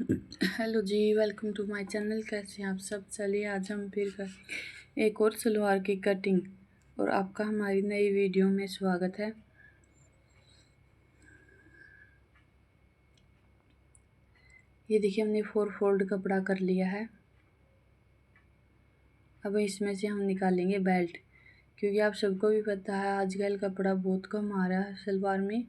Hello जी, welcome to my channel. कैसे हैं आप सब? चलिए आज हम फिर कर एक और सलवार की कटिंग और आपका हमारी नई वीडियो में स्वागत है। ये देखिए हमने 4 फोल्ड कपड़ा कर लिया है। अब इसमें से हम निकालेंगे बेल्ट, क्योंकि आप सबको भी पता है आजकल कपड़ा बहुत कम आ रहा है सलवार में।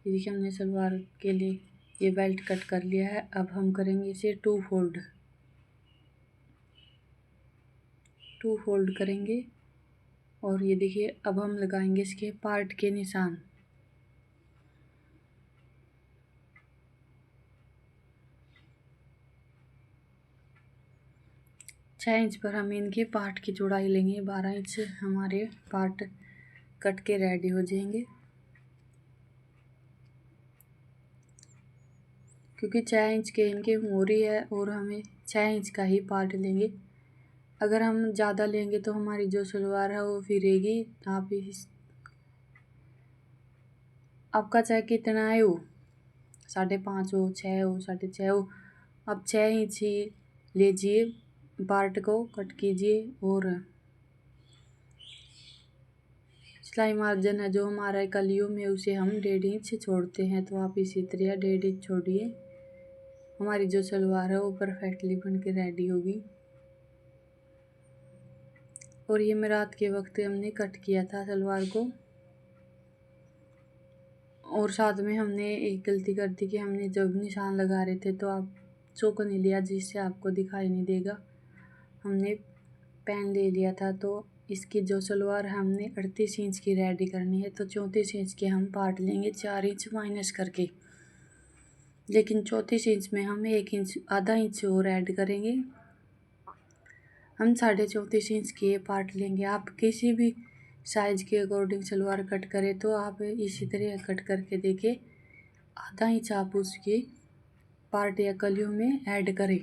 ये देखिए हमने सलवार के लिए ये बेल्ट कट कर लिया है। अब हम करेंगे इसे 2 फोल्ड करेंगे। और ये देखिए अब हम लगाएंगे इसके पार्ट के निशान। 6 इंच पर हम इनके पार्ट की चौड़ाई लेंगे। 12 इंच हमारे पार्ट कट के रेडी हो जाएंगे, क्योंकि 6 इंच के इनके मोरी है और हमें 6 इंच का ही पार्ट लेंगे। अगर हम ज़्यादा लेंगे तो हमारी जो सलवार है वो फिरेगी। आपका चाहे कितना है वो, 5.5 हो, 6 हो, 6.5 हो, आप 6 इंच ही लीजिए, पार्ट को कट कीजिए। और सिलाई मार्जिन है जो हमारा कलियों में, उसे हम 1.5 इंच छोड़ते हैं, तो आप इसी तरह 1.5 इंच छोड़िए। हमारी जो सलवार है वो परफेक्टली बन के रेडी होगी। और ये मैं रात के वक्त हमने कट किया था सलवार को। और साथ में हमने एक गलती कर दी कि हमने जब निशान लगा रहे थे तो आप चौक नहीं लिया, जिससे आपको दिखाई नहीं देगा। हमने पेन ले लिया था। तो इसकी जो सलवार है हमने 38 इंच की रेडी करनी है, तो 34 इंच के हम पार्ट लेंगे 4 इंच माइनस करके। लेकिन 34 इंच में हम 1 इंच आधा इंच और ऐड करेंगे। हम 34.5 इंच के पार्ट लेंगे। आप किसी भी साइज के अकॉर्डिंग सलवार कट करें तो आप इसी तरह कट करके देखें। आधा इंच आप उसके पार्ट या कलियों में ऐड करें।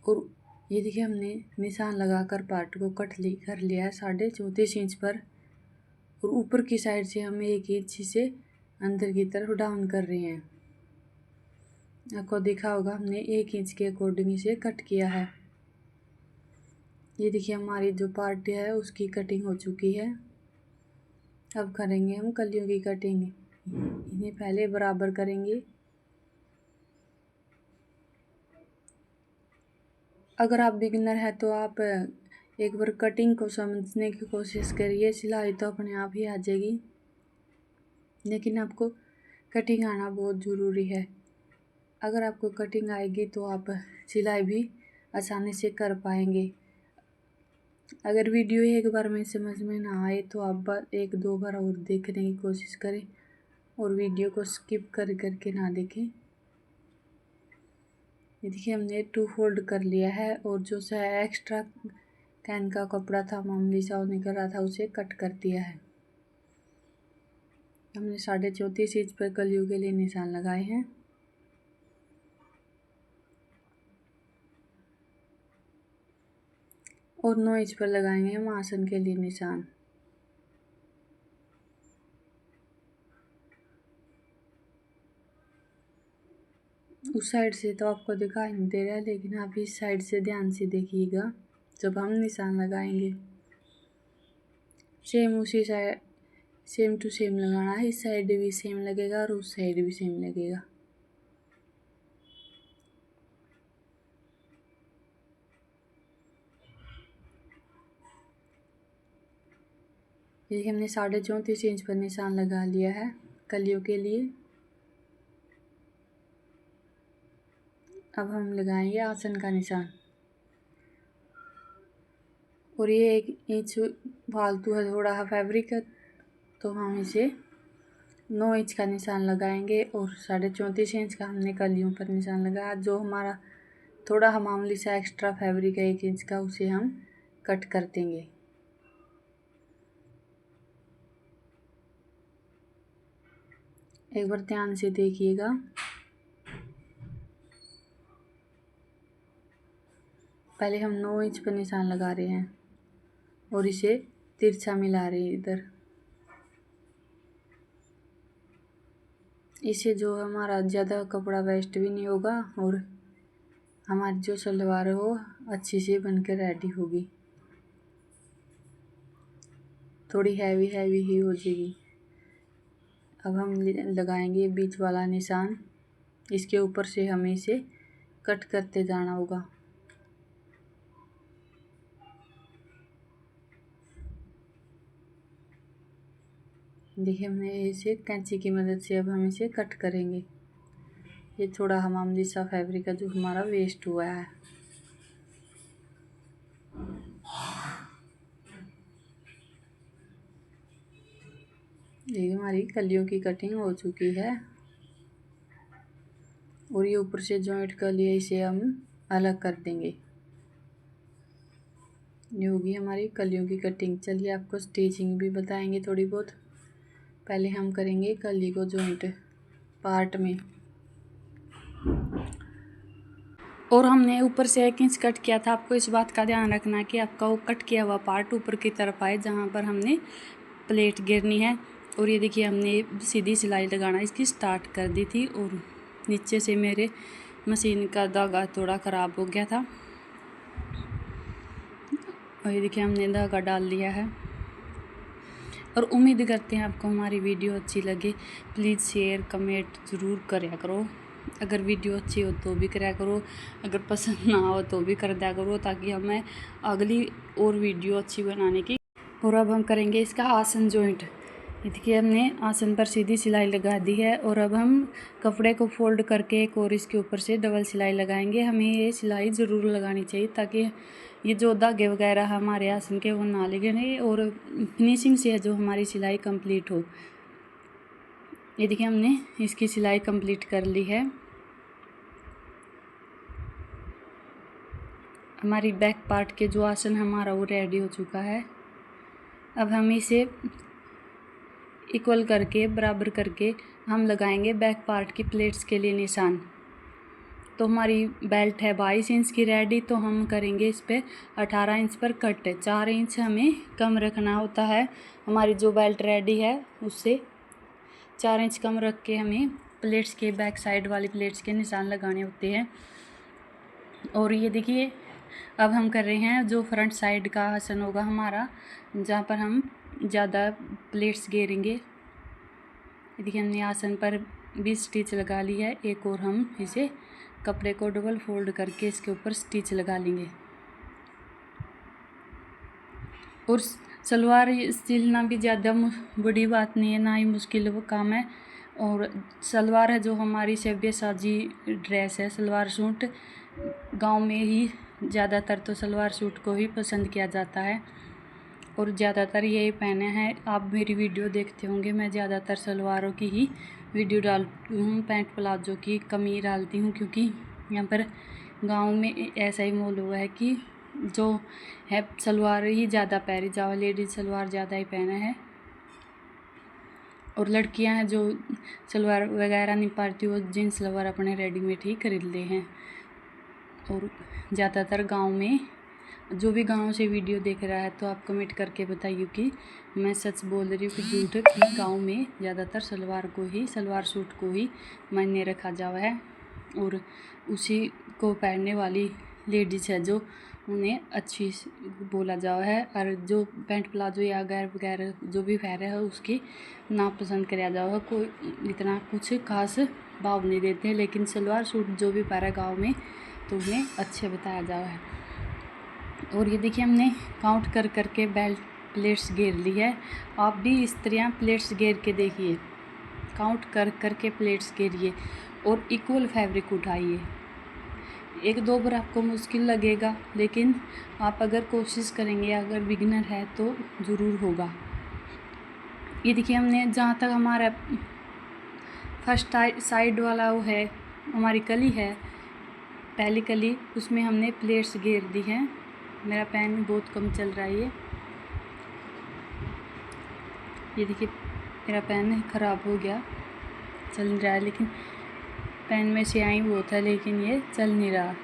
और ये देखिए हमने निशान लगाकर पार्ट को कर लिया है 34.5 इंच पर। और ऊपर की साइड से हम 1 इंच से अंदर की तरफ डाउन कर रहे हैं। आपको देखा होगा हमने 1 इंच के अकॉर्डिंग इसे कट किया है। ये देखिए हमारी जो पार्ट है उसकी कटिंग हो चुकी है। अब करेंगे हम कलियों की कटिंग। इन्हें पहले बराबर करेंगे। अगर आप बिगिनर है तो आप एक बार कटिंग को समझने की कोशिश करिए, सिलाई तो अपने आप ही आ जाएगी, लेकिन आपको कटिंग आना बहुत ज़रूरी है। अगर आपको कटिंग आएगी तो आप सिलाई भी आसानी से कर पाएंगे। अगर वीडियो एक बार में समझ में ना आए तो आप 1-2 बार और देखने की कोशिश करें और वीडियो को स्किप करके ना देखें। ये देखिए हमने 2 फोल्ड कर लिया है। और जो सा एक्स्ट्रा कैन का कपड़ा था, मामूली सा निकल रहा था, उसे कट कर दिया है। हमने 34.5 इंच पर कलियों के लिए निशान लगाए हैं। और 9 इंच पर लगाएंगे हम आसन के लिए निशान। उस साइड से तो आपको दिखाई नहीं दे रहा है, लेकिन आप इस साइड से ध्यान से देखिएगा जब हम निशान लगाएंगे। सेम उसी साइड सेम टू सेम लगाना है। इस साइड भी सेम लगेगा और उस साइड भी सेम लगेगा। देखिए हमने 34.5 इंच पर निशान लगा लिया है कलियों के लिए। अब हम लगाएंगे आसन का निशान। और ये 1 इंच फालतू है थोड़ा है फैब्रिक, तो हम इसे 9 इंच का निशान लगाएंगे। और 34.5 इंच का हमने कलियों पर निशान लगाया। जो हमारा थोड़ा मामूली सा एक्स्ट्रा फैब्रिक है 1 इंच का, उसे हम कट कर देंगे। एक बार ध्यान से देखिएगा। पहले हम 9 इंच पर निशान लगा रहे हैं और इसे तिरछा मिला रहे हैं इधर। इससे जो हमारा ज़्यादा कपड़ा वेस्ट भी नहीं होगा और हमारी जो सलवार है वो अच्छी से बनकर रेडी होगी। थोड़ी हैवी हैवी ही हो जाएगी। अब हम लगाएंगे बीच वाला निशान। इसके ऊपर से हमें इसे कट करते जाना होगा। देखिए हमने इसे कैंची की मदद से अब हम इसे कट करेंगे। ये थोड़ा हमाम सा फैब्रिक है जो हमारा वेस्ट हुआ है। ये हमारी कलियों की कटिंग हो चुकी है और ये ऊपर से जॉइंट कली है, इसे हम अलग कर देंगे। ये होगी हमारी कलियों की कटिंग। चलिए आपको स्टिचिंग भी बताएंगे थोड़ी बहुत। पहले हम करेंगे कली को जॉइंट पार्ट में, और हमने ऊपर से 1 इंच कट किया था। आपको इस बात का ध्यान रखना है कि आपका वो कट किया हुआ पार्ट ऊपर की तरफ आए जहाँ पर हमने प्लेट गिरनी है। और ये देखिए हमने सीधी सिलाई लगाना इसकी स्टार्ट कर दी थी और नीचे से मेरे मशीन का धागा थोड़ा ख़राब हो गया था और ये देखिए हमने धागा डाल लिया है। और उम्मीद करते हैं आपको हमारी वीडियो अच्छी लगे। प्लीज़ शेयर कमेंट ज़रूर करा करो। अगर वीडियो अच्छी हो तो भी करा करो, अगर पसंद ना हो तो भी कर दिया करो, ताकि हमें अगली और वीडियो अच्छी बनाने की। और अब हम करेंगे इसका आसन जॉइंट। देखिए हमने आसन पर सीधी सिलाई लगा दी है और अब हम कपड़े को फोल्ड करके एक और इसके ऊपर से डबल सिलाई लगाएंगे। हमें ये सिलाई ज़रूर लगानी चाहिए ताकि ये जो धागे वगैरह हमारे आसन के वो ना लगे और फिनिशिंग से है जो हमारी सिलाई कंप्लीट हो। ये देखिए हमने इसकी सिलाई कंप्लीट कर ली है। हमारी बैक पार्ट के जो आसन हमारा वो रेडी हो चुका है। अब हम इसे इक्वल करके बराबर करके हम लगाएंगे बैक पार्ट की प्लेट्स के लिए निशान। तो हमारी बेल्ट है 22 इंच की रेडी, तो हम करेंगे इस पे 18 इंच पर कट। 4 इंच हमें कम रखना होता है। हमारी जो बेल्ट रेडी है उससे 4 इंच कम रख के हमें प्लेट्स के बैक साइड वाली प्लेट्स के निशान लगाने होते हैं। और ये देखिए अब हम कर रहे हैं जो फ्रंट साइड का आसन होगा हमारा, जहाँ पर हम ज़्यादा प्लेट्स घेरेंगे। देखिए हमने आसन पर 20 स्टिच लगा ली है। एक और हम इसे कपड़े को डबल फोल्ड करके इसके ऊपर स्टिच लगा लेंगे। और सलवार सिलना भी ज़्यादा बड़ी बात नहीं है, ना ही मुश्किल वो काम है। और सलवार है जो हमारी सब्यसाची ड्रेस है, सलवार सूट गांव में ही ज़्यादातर तो सलवार सूट को ही पसंद किया जाता है और ज़्यादातर यही पहने हैं। आप मेरी वीडियो देखते होंगे, मैं ज़्यादातर सलवारों की ही वीडियो डालती हूँ, पैंट प्लाजो की कम ही डालती हूँ, क्योंकि यहाँ पर गांव में ऐसा ही माहौल हुआ है कि जो है सलवार ही ज़्यादा पहनी जाओ, लेडीज़ सलवार ज़्यादा ही पहने हैं। और लड़कियां हैं जो सलवार वगैरह नहीं पाती, वो जीन्स सलवार अपने रेडीमेड ही खरीद ले हैं। और ज़्यादातर गांव में जो भी गांव से वीडियो देख रहा है तो आप कमेंट करके बताइए कि मैं सच बोल रही हूँ कि झूठ, कि गांव में ज़्यादातर सलवार को ही, सलवार सूट को ही मायने रखा जावा है और उसी को पहनने वाली लेडीज़ है जो उन्हें अच्छी बोला जावा है। और जो पैंट प्लाजो या गैर वगैरह जो भी पहने है उसकी नापसंद कराया जावा है। कोई इतना कुछ खास भाव नहीं देते हैं, लेकिन सलवार सूट जो भी पहना गाँव में तो उन्हें अच्छे बताया जावा है। और ये देखिए हमने काउंट कर करके बेल्ट प्लेट्स घेर ली है। आप भी इस तरह प्लेट्स घेर के देखिए, काउंट कर करके प्लेट्स घेरिए और इक्वल फैब्रिक उठाइए। 1-2 बार आपको मुश्किल लगेगा, लेकिन आप अगर कोशिश करेंगे, अगर बिगिनर है तो ज़रूर होगा। ये देखिए हमने जहाँ तक हमारा फर्स्ट साइड वाला वो है, हमारी कली है, पहली कली, उसमें हमने प्लेट्स घेर दी हैं। मेरा पेन बहुत कम चल रहा है। ये देखिए मेरा पेन ख़राब हो गया, चल नहीं रहा है, लेकिन पेन में स्याही बहुत है लेकिन ये चल नहीं रहा।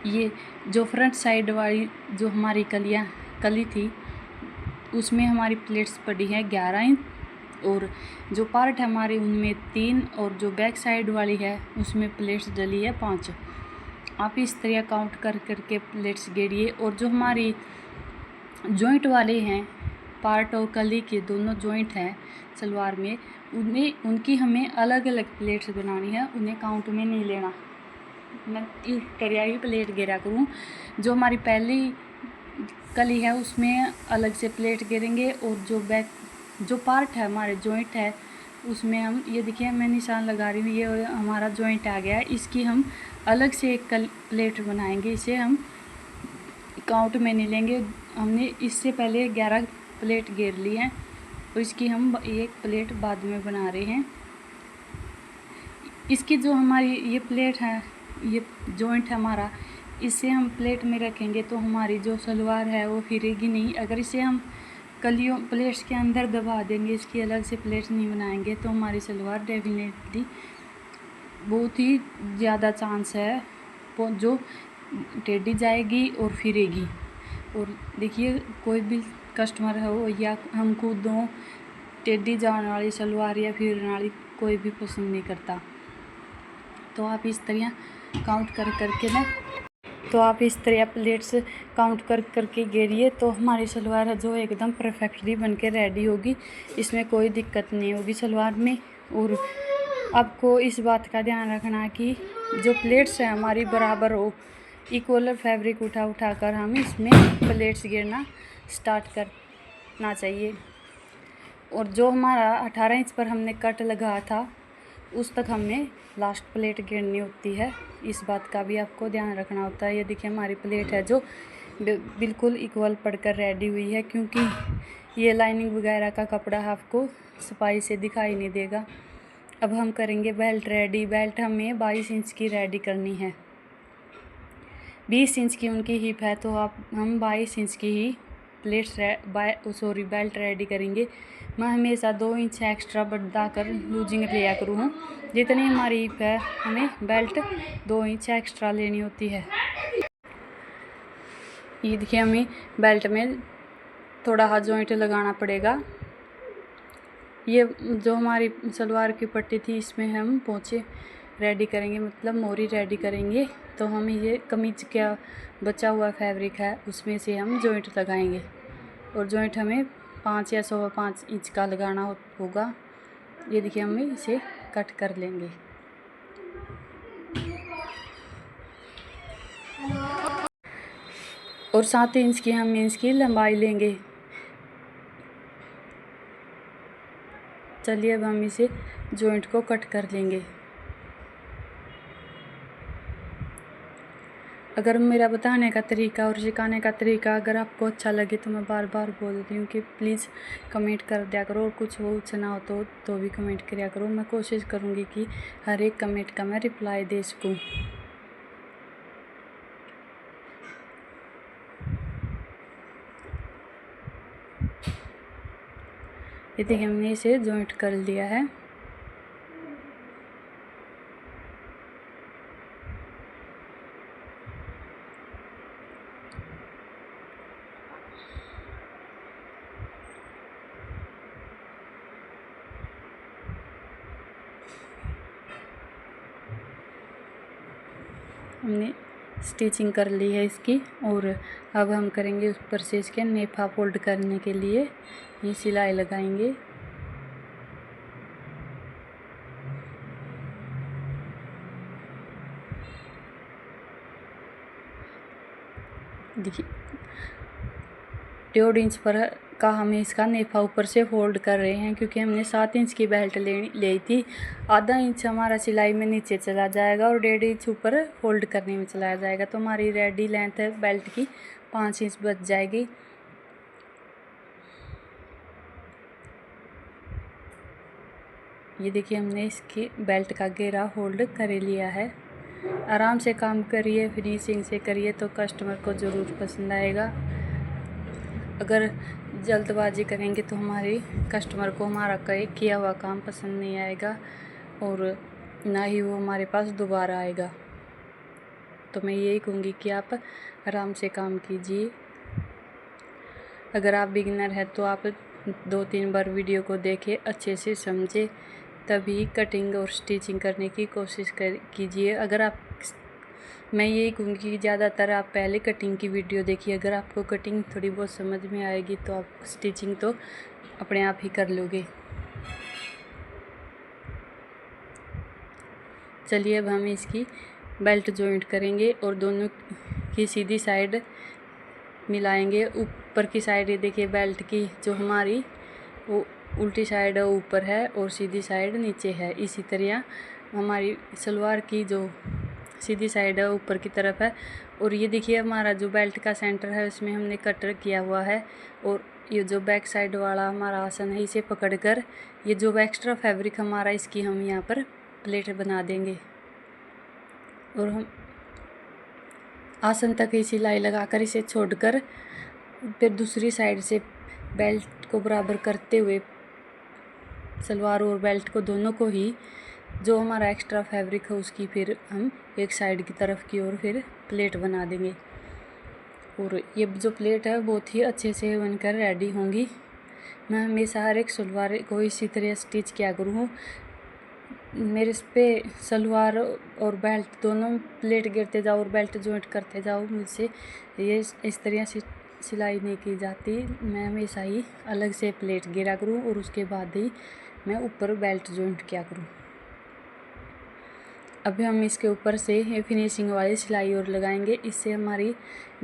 ये जो फ्रंट साइड वाली जो हमारी कली थी उसमें हमारी प्लेट्स पड़ी हैं 11 इंच और जो पार्ट है हमारे उनमें 3 और जो बैक साइड वाली है उसमें प्लेट्स डली है 5। आप इस तरह काउंट कर करके प्लेट्स गेरिए। और जो हमारी जॉइंट वाले हैं पार्ट और कली के दोनों जॉइंट हैं सलवार में, उनकी हमें अलग अलग प्लेट्स बनानी है, उन्हें काउंट में नहीं लेना। मैं इस तरह ही प्लेट गिरा करूँ। जो हमारी पहली कली है उसमें अलग से प्लेट गिरेंगे और जो पार्ट है हमारे जॉइंट है उसमें हम, ये देखिए मैं निशान लगा रही हूँ, ये हमारा जॉइंट आ गया है, इसकी हम अलग से एक प्लेट बनाएंगे। इसे हम काउंट में नहीं लेंगे। हमने इससे पहले 11 प्लेट घेर ली हैं और इसकी हम एक प्लेट बाद में बना रहे हैं। इसकी जो हमारी ये प्लेट है, ये जॉइंट है हमारा, इसे हम प्लेट में रखेंगे तो हमारी जो सलवार है वो हिलेगी नहीं। अगर इसे हम कलियों प्लेट्स के अंदर दबा देंगे, इसकी अलग से प्लेट नहीं बनाएंगे, तो हमारी सलवार डेफिनेटली बहुत ही ज़्यादा चांस है जो टेढ़ी जाएगी और फिरेगी। और देखिए कोई भी कस्टमर हो या हम खुद हों, टेढ़ी जाने वाली सलवार या फिरने वाली कोई भी पसंद नहीं करता। तो आप इस तरह काउंट कर करके ना, तो आप इस तरह प्लेट्स काउंट कर करके घेरिए तो हमारी सलवार है जो एकदम परफेक्टली बन के रेडी होगी। इसमें कोई दिक्कत नहीं होगी सलवार में। और आपको इस बात का ध्यान रखना है कि जो प्लेट्स हैं हमारी बराबर हो, इक्वल फैब्रिक उठा कर हम इसमें प्लेट्स गिरना स्टार्ट करना चाहिए। और जो हमारा 18 इंच पर हमने कट लगा था उस तक हमने लास्ट प्लेट गिरनी होती है। इस बात का भी आपको ध्यान रखना होता है। ये देखिए हमारी प्लेट है जो बिल्कुल इक्वल पड़कर रेडी हुई है, क्योंकि ये लाइनिंग वगैरह का कपड़ा आपको सफाई से दिखाई नहीं देगा। अब हम करेंगे बेल्ट रेडी। बेल्ट हमें 22 इंच की रेडी करनी है। 20 इंच की उनकी हिप है तो हम 22 इंच की ही बेल्ट रेडी करेंगे। मैं हमेशा 2 इंच एक्स्ट्रा बढ़ा कर लूजिंग लिया करूँ। जितनी हमारी हिप है हमें बेल्ट 2 इंच एक्स्ट्रा लेनी होती है। ये देखिए हमें बेल्ट में थोड़ा हाथ जॉइंट लगाना पड़ेगा। ये जो हमारी सलवार की पट्टी थी इसमें हम पोंचे रेडी करेंगे, मतलब मोरी रेडी करेंगे। तो हम ये कमीज का बचा हुआ फैब्रिक है उसमें से हम जॉइंट लगाएंगे और जॉइंट हमें 5 या 5.25 इंच का लगाना होगा। ये देखिए हम इसे कट कर लेंगे। और 7 इंच की हम इसकी लंबाई लेंगे। चलिए अब हम इसे जॉइंट को कट कर लेंगे। अगर मेरा बताने का तरीका और सिखाने का तरीका अगर आपको अच्छा लगे तो मैं बार बार बोलती हूँ कि प्लीज़ कमेंट कर दिया करो, और कुछ हो ना हो तो भी कमेंट किया करो। मैं कोशिश करूँगी कि हर एक कमेंट का मैं रिप्लाई दे सकूँ। ये देखिए हमने इसे जॉइंट कर लिया है। हमने स्टिचिंग कर ली है इसकी, और अब हम करेंगे ऊपर से इसके नेफा फोल्ड करने के लिए ये सिलाई लगाएंगे। देखिए 1.5 इंच पर का हमें इसका नेफा ऊपर से फोल्ड कर रहे हैं, क्योंकि हमने 7 इंच की बेल्ट ली थी। आधा इंच हमारा सिलाई में नीचे चला जाएगा और 1.5 इंच ऊपर फोल्ड करने में चला जाएगा, तो हमारी रेडी लेंथ है बेल्ट की 5 इंच बच जाएगी। ये देखिए हमने इसकी बेल्ट का घेरा होल्ड कर लिया है। आराम से काम करिए, फिनिशिंग से करिए तो कस्टमर को ज़रूर पसंद आएगा। अगर जल्दबाजी करेंगे तो हमारे कस्टमर को हमारा किया हुआ काम पसंद नहीं आएगा और ना ही वो हमारे पास दोबारा आएगा। तो मैं यही कहूँगी कि आप आराम से काम कीजिए। अगर आप बिगिनर हैं तो आप 2-3 बार वीडियो को देखें, अच्छे से समझे, तभी कटिंग और स्टिचिंग करने की कोशिश कीजिए। अगर आप मैं यही कहूँगी कि ज़्यादातर आप पहले कटिंग की वीडियो देखिए। अगर आपको कटिंग थोड़ी बहुत समझ में आएगी तो आप स्टिचिंग तो अपने आप ही कर लोगे। चलिए अब हम इसकी बेल्ट जॉइंट करेंगे और दोनों की सीधी साइड मिलाएंगे। ऊपर की साइड ये देखिए, बेल्ट की जो हमारी वो उल्टी साइड ऊपर है और सीधी साइड नीचे है। इसी तरह हमारी सलवार की जो सीधी साइड है ऊपर की तरफ है। और ये देखिए हमारा जो बेल्ट का सेंटर है उसमें हमने कटर किया हुआ है। और ये जो बैक साइड वाला हमारा आसन है, इसे पकड़कर ये जो एक्स्ट्रा फैब्रिक हमारा, इसकी हम यहाँ पर प्लेट बना देंगे। और हम आसन तक ही सिलाई लगाकर इसे छोड़कर फिर दूसरी साइड से बेल्ट को बराबर करते हुए सलवार और बेल्ट को दोनों को ही जो हमारा एक्स्ट्रा फैब्रिक है उसकी फिर हम एक साइड की तरफ की ओर फिर प्लेट बना देंगे। और ये जो प्लेट है बहुत ही अच्छे से बनकर रेडी होंगी। मैं हमेशा हर एक सलवार को इसी तरह स्टिच किया करूँ। मेरे पे सलवार और बेल्ट दोनों प्लेट गिरते जाओ और बेल्ट जॉइंट करते जाओ, मुझसे ये इस तरह से सिलाई नहीं की जाती। मैं हमेशा ही अलग से प्लेट गिरा करूँ और उसके बाद ही मैं ऊपर बेल्ट जॉइंट किया करूँ। अभी हम इसके ऊपर से ये फिनिशिंग वाली सिलाई और लगाएंगे। इससे हमारी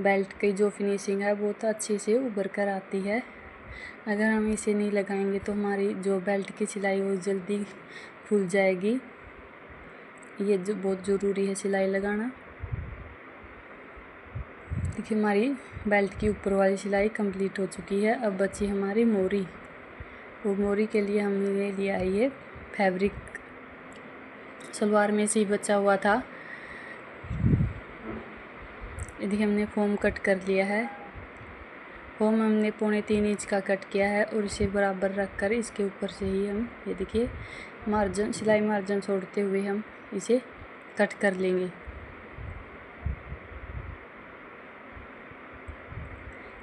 बेल्ट की जो फिनिशिंग है बहुत अच्छे से उभर कर आती है। अगर हम इसे नहीं लगाएंगे तो हमारी जो बेल्ट की सिलाई वो जल्दी खुल जाएगी। ये जो बहुत ज़रूरी है सिलाई लगाना। देखिए हमारी बेल्ट की ऊपर वाली सिलाई कंप्लीट हो चुकी है। अब बची हमारी मोरी। वो मोरी के लिए हमने लिया है ये फैब्रिक, सलवार में से ही बचा हुआ था। यदि हमने फोम कट कर लिया है, फोम हमने 3.25 इंच का कट किया है और इसे बराबर रख कर इसके ऊपर से ही हम ये देखिए मार्जिन, सिलाई मार्जिन छोड़ते हुए हम इसे कट कर लेंगे।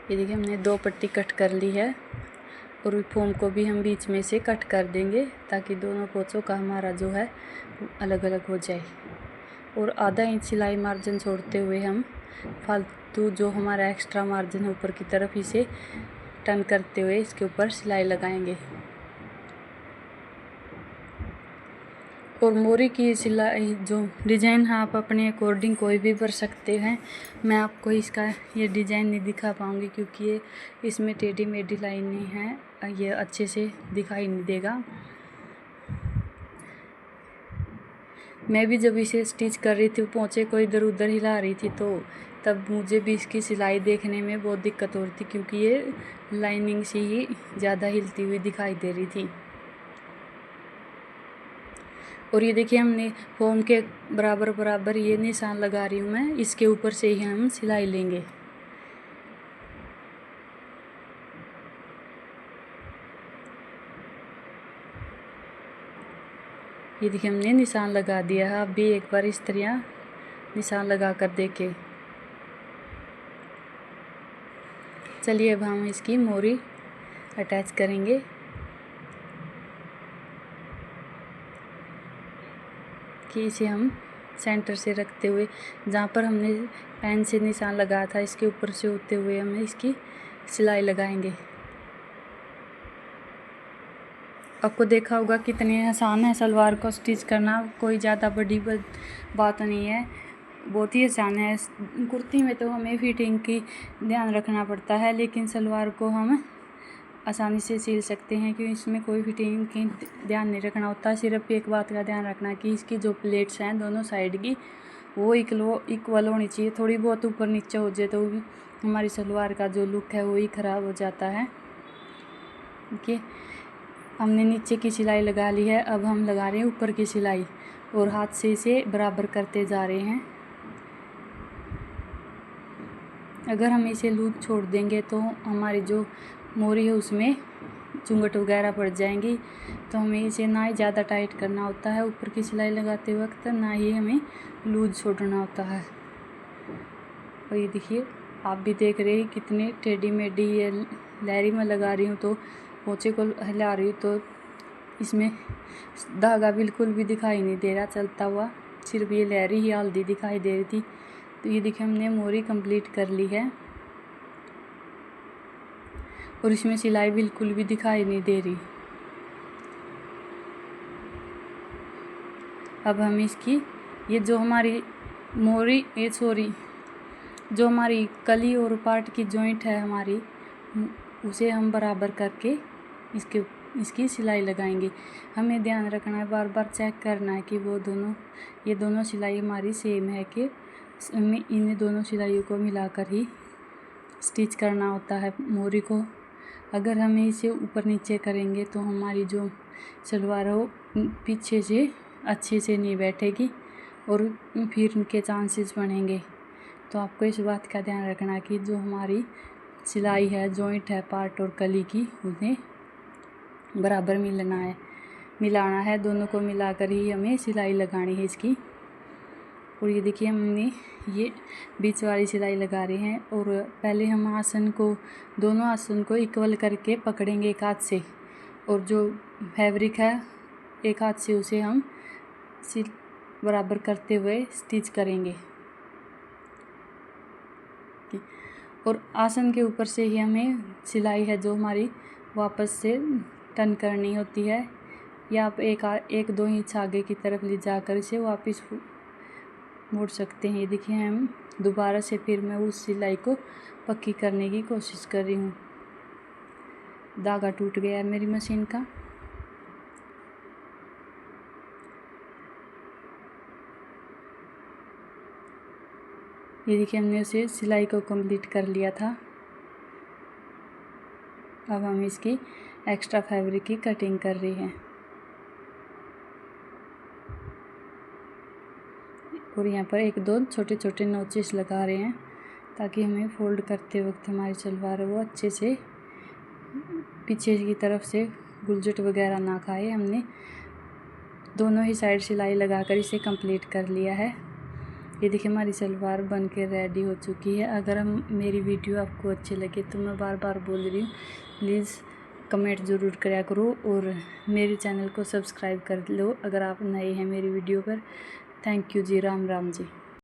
ये देखिए हमने 2 पट्टी कट कर ली है और फोम को भी हम बीच में से कट कर देंगे ताकि दोनों पोंचों का हमारा जो है अलग अलग हो जाए। और आधा इंच सिलाई मार्जिन छोड़ते हुए हम फालतू जो हमारा एक्स्ट्रा मार्जिन है ऊपर की तरफ, इसे टर्न करते हुए इसके ऊपर सिलाई लगाएंगे। और मोरी की सिलाई जो डिज़ाइन है आप अपने अकॉर्डिंग कोई भी कर सकते हैं। मैं आपको इसका ये डिज़ाइन नहीं दिखा पाऊँगी क्योंकि ये इसमें टेढ़ी मेढ़ी लाइनें हैं, ये अच्छे से दिखाई नहीं देगा। मैं भी जब इसे स्टिच कर रही थी पोंचे को इधर उधर हिला रही थी तो तब मुझे भी इसकी सिलाई देखने में बहुत दिक्कत हो रही थी क्योंकि ये लाइनिंग से ही ज़्यादा हिलती हुई दिखाई दे रही थी। और ये देखिए हमने फोम के बराबर बराबर ये निशान लगा रही हूँ मैं, इसके ऊपर से ही हम सिलाई लेंगे। ये देखिए हमने निशान लगा दिया है। आप भी एक बार इस तरह निशान लगा कर देखें। चलिए अब हम इसकी मोरी अटैच करेंगे। कि इसे हम सेंटर से रखते हुए जहाँ पर हमने पेन से निशान लगाया था इसके ऊपर से होते हुए हमें इसकी सिलाई लगाएंगे। आपको देखा होगा कितने आसान है सलवार को स्टिच करना, कोई ज़्यादा बड़ी बात नहीं है, बहुत ही आसान है। कुर्ती में तो हमें फिटिंग की ध्यान रखना पड़ता है, लेकिन सलवार को हम आसानी से सिल सकते हैं क्योंकि इसमें कोई फिटिंग की ध्यान नहीं रखना होता। सिर्फ एक बात का ध्यान रखना कि इसकी जो प्लेट्स हैं दोनों साइड की वो इक्वल होनी चाहिए। थोड़ी बहुत ऊपर नीचे हो जाए तो हमारी सलवार का जो लुक है वो ही ख़राब हो जाता है। देखिए हमने नीचे की सिलाई लगा ली है, अब हम लगा रहे हैं ऊपर की सिलाई और हाथ से इसे बराबर करते जा रहे हैं। अगर हम इसे लूज छोड़ देंगे तो हमारी जो मोरी है उसमें चुंगट वगैरह पड़ जाएंगी, तो हमें इसे ना ही ज़्यादा टाइट करना होता है ऊपर की सिलाई लगाते वक्त, ना ही हमें लूज छोड़ना होता है। और ये देखिए आप भी देख रहे हैं कितनी टेढ़ी मेढ़ी ये लहरी में लगा रही हूँ तो पोंचे को हिला रही हूँ तो इसमें धागा बिल्कुल भी दिखाई नहीं दे रहा चलता हुआ, सिर्फ ये लहरी ही हल्दी दिखाई दे रही थी। तो ये देखिए हमने मोरी कंप्लीट कर ली है और इसमें सिलाई बिल्कुल भी दिखाई नहीं दे रही। अब हम इसकी ये जो हमारी मोरी जो हमारी कली और पार्ट की जॉइंट है हमारी, उसे हम बराबर करके इसकी सिलाई लगाएंगे। हमें ध्यान रखना है, बार बार चेक करना है कि ये दोनों सिलाई हमारी सेम है कि हमें इन दोनों सिलाइयों को मिलाकर ही स्टिच करना होता है मोरी को। अगर हमें इसे ऊपर नीचे करेंगे तो हमारी जो सलवार है वो पीछे से अच्छे से नहीं बैठेगी और फिर उनके चांसेस बनेंगे। तो आपको इस बात का ध्यान रखना है कि जो हमारी सिलाई है, जॉइंट है पार्ट और कली की, उन्हें बराबर मिलाना है। दोनों को मिलाकर ही हमें सिलाई लगानी है इसकी। और ये देखिए हमने ये बीच वाली सिलाई लगा रहे हैं और पहले हम दोनों आसन को इक्वल करके पकड़ेंगे एक हाथ से, और जो फैब्रिक है एक हाथ से उसे हम बराबर करते हुए स्टिच करेंगे। और आसन के ऊपर से ही हमें सिलाई है जो हमारी वापस से टर्न करनी होती है, या आप एक दो इंच आगे की तरफ ले जाकर इसे वापस मोड़ सकते हैं। ये देखिए हम दोबारा से फिर मैं उस सिलाई को पक्की करने की कोशिश कर रही हूँ। धागा टूट गया है मेरी मशीन का। ये देखिए हमने उसे सिलाई को कंप्लीट कर लिया था। अब हम इसकी एक्स्ट्रा फैब्रिक की कटिंग कर रही हैं और यहाँ पर एक दो छोटे छोटे नोचेस लगा रहे हैं ताकि हमें फोल्ड करते वक्त हमारी सलवार वो अच्छे से पीछे की तरफ से गुलजट वगैरह ना खाए। हमने दोनों ही साइड सिलाई लगाकर इसे कंप्लीट कर लिया है। ये देखिए हमारी सलवार बन के रेडी हो चुकी है। अगर मेरी वीडियो आपको अच्छी लगे तो मैं बार बार बोल रही हूँ, प्लीज़ कमेंट ज़रूर करा करो और मेरे चैनल को सब्सक्राइब कर लो अगर आप नए हैं मेरी वीडियो पर। थैंक यू जी, राम राम जी।